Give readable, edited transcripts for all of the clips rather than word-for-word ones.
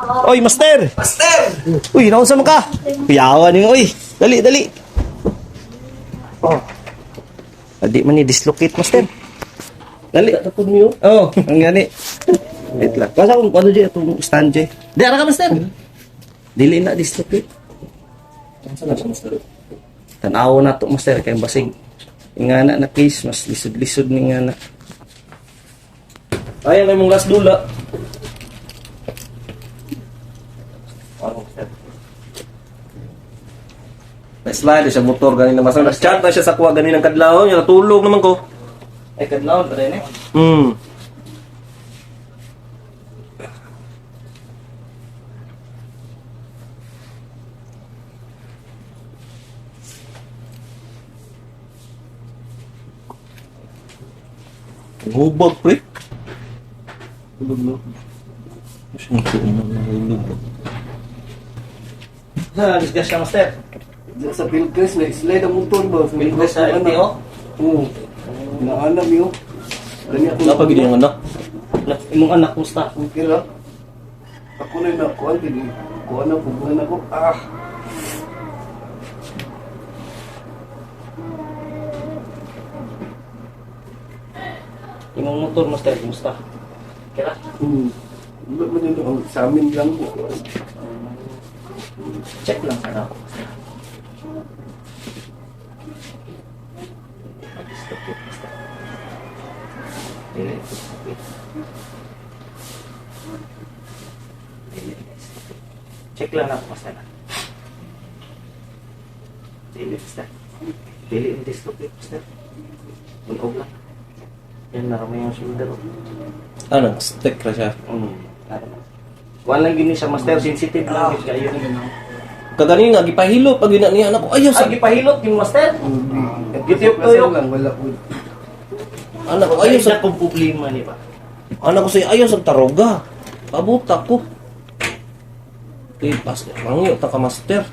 Oy, master! Master! Uy, naunsa man ka? Piyawan niyo, uy. Dali, dali. Oh. Adi man ni dislocate, master. Dali. Tapos niyo? Oh, ang gani. Wait lang. Basta kung ano dyan, itong stand dyan. Di, ara ka, master. Dili na dislocate. Saan na siya, Master? Tanaw na to, master, kay basig. Ingana na case, mas lisod-lisod ni nga na. Ayan, may mong last dula. Na-slide siya motor ganina mas na-chat na siya sa kuha ganina kadlaw niya natulog naman ko. Ay, kadlaw pa rin eh. Hmm. Hubag pre. Hubag no. Ha, discuss ka, master. Sa Pilgrims na slide ang motor ba? Pilgrims sa LTO? Oo. Naalam yun. Dani ako. Napagid yung anak. Imong anak, musta? Okay lang. Ako na yung nakuha. Kuha na, pubuhan ako. Ah! Imong motor, master, musta? Kaya? Wala man yun. Sa amin lang po. Check lang sana ako. Check lang ako, master. Dili, master. Dili, dislocate, master. Bunog lang. Yan, naramay yung shoulder. Ano, stick ra siya. Walang gini siya, master. Sensitive lang. Kayo Kagani nga gipahilo pag ina niya anak ko ayaw sa Agi pahilot yung master. Gitiyok tuyok. lang. Wala po. anak ko Ayaw ayaw sa sa kong problema ni ba? anak ko say ayaw sa taroga. Pabutak ko. Pas mangyo ta ka master.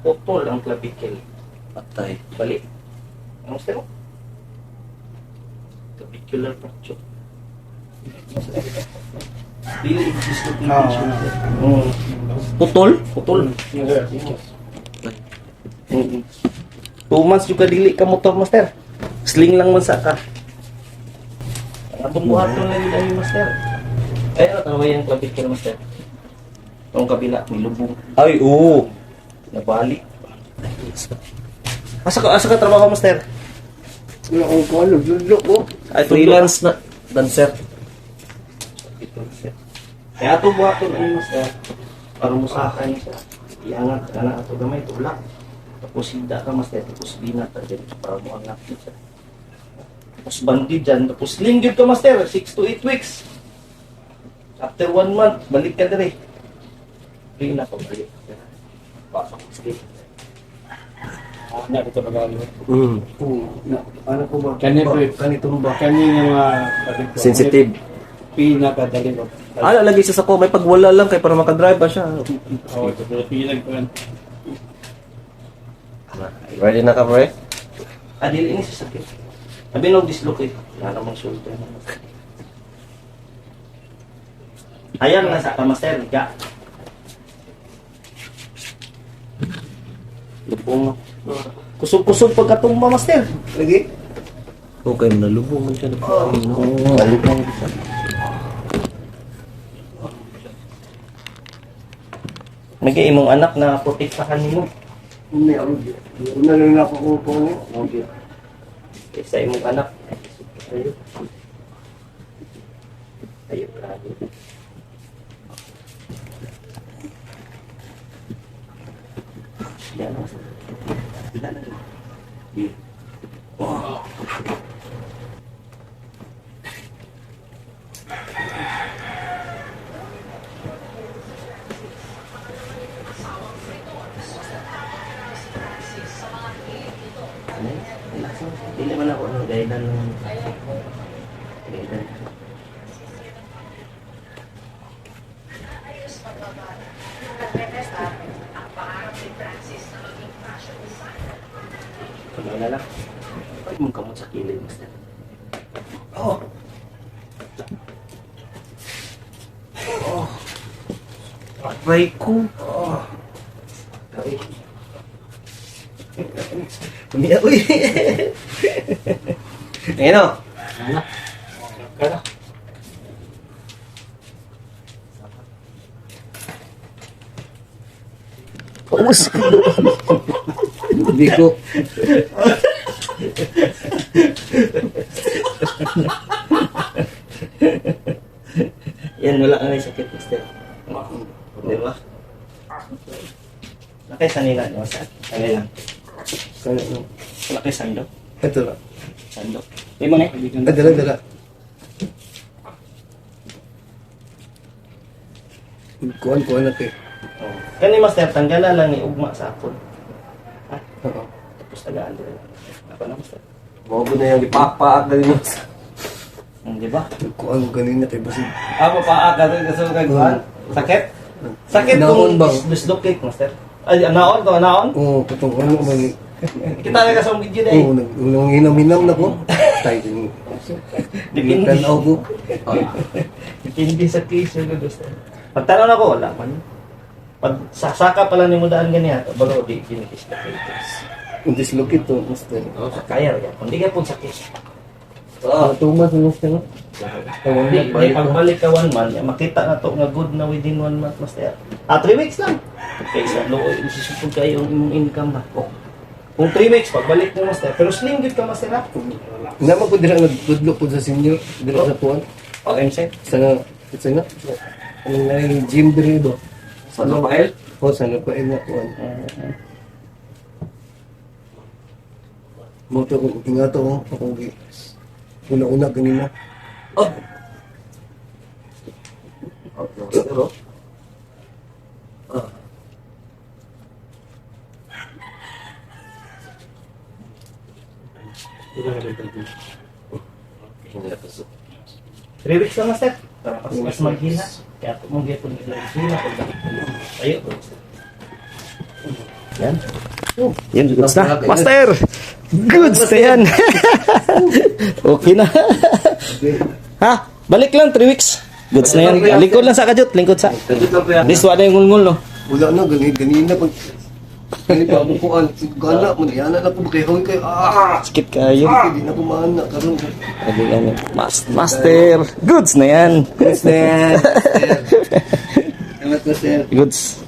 Putol ang clavicle. Patay. Balik. Ang master mo? Clavicular fracture. Dili dislocate yung shoulder. Putol? Putol. 2 months juga dili ka motor, master. Sling lang man sa ka. Ang atong buhaton lang yun ang master. Ay, ano tanawa yung clavicle, master? Ang kabila, may lubong. Ay, oo. Nabalik. Asa ka trabaho, master? Wala akong kuha. Lulok ko. Ay, freelance na dancer. Kaya ito buhaton ang master. Para musakan siya. Iangat ka na ito gamay, tulak. Tapos hida ka, master. Tapos binat ka dyan. Para mo angat siya. Tapos bandi dyan. Tapos linggid ka, master. 6 to 8 weeks. After 1 month, balik ka dali. Bring na ko, balik. Pasok. Sige. Na dito nagalo. Ano ko ba? Kanitong ba? Kani nga mga Sensitive. pinakadali ko. Ala, lagi siya sa ko. May pagwala lang kay para makadrive ba siya. Oh, ito pinag ko yan. Ready na ka, pre? Adil ini sa sakit. Sabi nung dislocate. Wala namang shoulder. Ayan nga sa kamaster. Ka. Lupong. Kusog-kusog pagkatumba, master. Lagi? Okay, nalubong man siya. Nalupong. May kay imong anak na protektahan nimo. Hindi ako. Una lang ako po niya. Okay. Sa imong anak. Ayo. Ayo, grabe. Yan. Yan. Wow. Hindi man ako gaidan ng gaidan. Kamay na lang. Pag mong kamot sa kilid, master. Oh! Oh! Aray ko. Umiya, uy. Ayan o. Kaya. Paus. Hindi ko. Yan, wala ka na yung sakit, Master. Di ba? Nakaisan nila niyo, Master. Ano lang? Kaya no. Wala kayo sando. Ito lang. Sando. Di mo na eh. Ah, dala. Kuan na kay. Oh. Kani, Master, tanggala lang ni ugma sa apon. Oo. Tapos tagaan din. Ako na, Master. Mago na yung ipapaak na rin. Di ba? Kuan kanina kay basig. Papaak ka rin kasi kagawa. Sakit? Sakit Naon kung bang? dislocate, Master. Ay, naon to, naon? Oo, katong ano ba ni. Kita na ka sa video na eh. Oo, nang hinam-hinam na ko. Tay din. Dipindi. Tanaw ko. Dipindi sa case yun, Master. Pagtanong ako, wala man. Pag sasaka pala ni mo daan ganyan, balo di dislocate. Kung dislocate to, master. Kaya yan. Kung di ka po sakit. Ah, tumas mo master. Hindi, may pagbalik ka 1 month, makita na to nga good na within 1 month, Master. 3 weeks lang. Okay, sa loo, isisipod kayo yung imong income ba? Oh. Kung 3 weeks, pagbalik mo, Master. Pero slim good ka, Master, ha? Naman ko dira nagtudlo po sa senior, dira sa kuan. Oh, MC. Sa nga. Ang nang gym diri do. Sa Rafael? O sa nga pa ina kuan. Mo to kung ingato ko akong gi. Una ganina. Oh. Master o. Ah. Hindi na pasok. 3 weeks lang, Master. Para mas maghina. Kaya ito mong gipon nila yung hina. Tayo, Master. Yan. Yan, goods na. Master! Goods na yan. Okay na. Ha? Balik lang, 3 weeks. Goods na yan. Lingkod lang sa kajut. Lingkod sa. Kajut lang po yan. This wala yung ngulngul, no? Wala na ganina pag Kani pa mo kuan, gana mo yana na ko kay hoy kay Sakit kayo. Hindi na ko maana karon. Sabi lang, Master! Goods na yan. Yes, sir. Salamat po, sir. Goods.